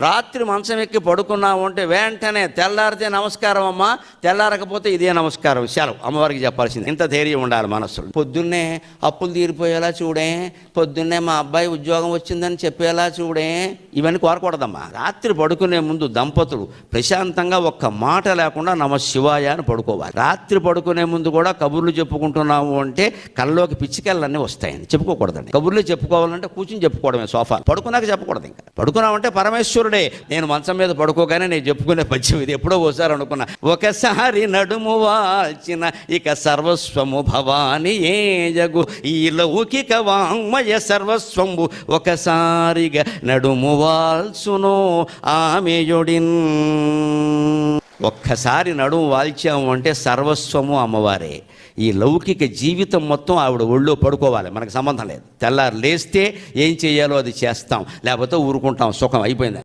రాత్రి మంచం ఎక్కి పడుకున్నావు అంటే వెంటనే తెల్లారితే నమస్కారం అమ్మా, తెల్లారకపోతే ఇదే నమస్కారం, సెలవు అమ్మవారికి చెప్పాల్సింది. ఇంత ధైర్యం ఉండాలి మనస్సులో. పొద్దున్నే అప్పులు తీరిపోయేలా చూడే, పొద్దున్నే మా అబ్బాయి ఉద్యోగం వచ్చిందని చెప్పేలా చూడే, ఇవన్నీ కోరకూడదమ్మా. రాత్రి పడుకునే ముందు దంపతులు ప్రశాంతంగా ఒక్క మాట లేకుండా నమ శివాయ అని పడుకోవాలి. రాత్రి పడుకునే ముందు కూడా కబుర్లు చెప్పుకుంటున్నాము అంటే కళ్ళలోకి పిచ్చికెళ్ళన్నీ వస్తాయని చెప్పుకోకూడదండి. కబుర్లు చెప్పుకోవాలంటే కూర్చుని చెప్పుకోవడమే, సోఫా. పడుకున్నాక చెప్పకూడదు. ఇంకా పడుకున్నామంటే పరమేశ్వరుడే. నేను మంచం మీద పడుకోగానే నేను చెప్పుకునే పద్యం ఇది. ఎప్పుడో ఒకసారి అనుకున్నా, ఒకసారి నడుము వాల్చిన ఇక సర్వస్వము భవాని ఏ జగు, ఈ లౌకిక వాంగ్మయ సర్వస్వంబు ఒకసారిగా నడుము వాల్చునో ఆమెయుడిన్. ఒక్కసారి నడుము వాల్చాము అంటే సర్వస్వము అమ్మవారే. ఈ లౌకిక జీవితం మొత్తం ఆవిడ ఒళ్ళో పడుకోవాలి, మనకు సంబంధం లేదు. తెల్లారు లేస్తే ఏం చేయాలో అది చేస్తాం, లేకపోతే ఊరుకుంటాం, సుఖం అయిపోయింది.